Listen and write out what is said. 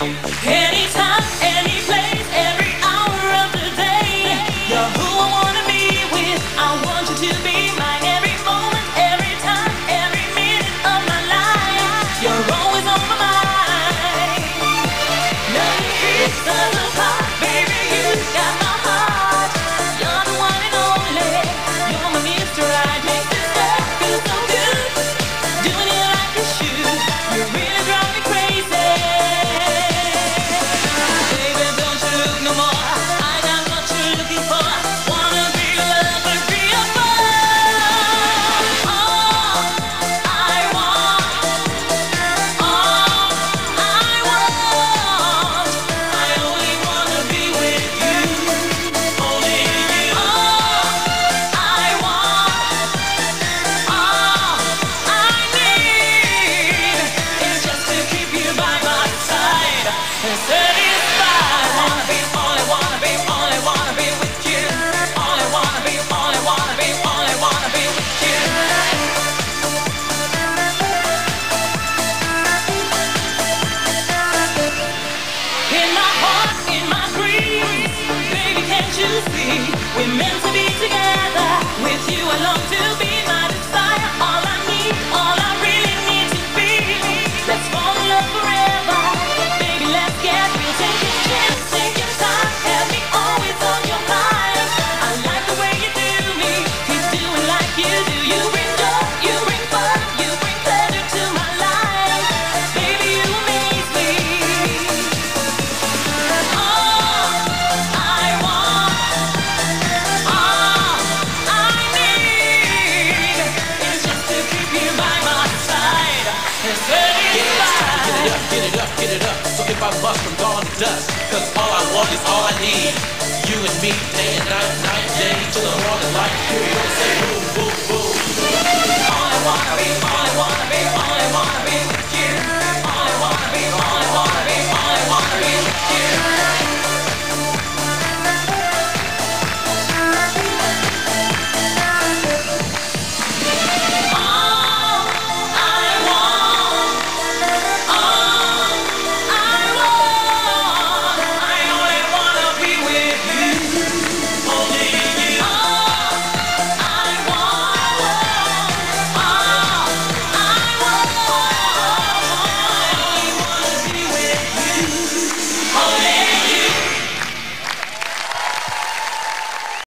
Anytime, any place, every hour of the day. You're who I wanna be with. I want you to be mine every moment, every time, every minute of my life. You're always on my mind. Nothing keeps us apart, baby. You got my heart. You're the one and only. You're my Mr. Right. Makes this world feel so good. Doing it like you should. You really drive me crazy. Baby, don't you look no more. I got what you're looking for. Wanna be your lover, be your boy. All I want, I only wanna be with you, only you. All I want, all I need is just to keep you by my side and satisfied. Only wanna be with you. Only wanna be with you. In my heart, in my dreams, baby, can't you see? We're meant to be together. With you, I long to be my desire. All I need, all I really need to be. Let's fall in love forever. Baby, let's get real. Take your chance, take your time. Have me always on your mind. I like the way you do me. Keep doing like you do. You bring joy, you bring fun, you bring pleasure to my life. Baby, you amaze me. All I want, all I need is just to keep you by my side and satisfied. Get it up. So if I must from dawn to dusk, 'cause all I want is all I need. You and me, day and night, night and day, till the morning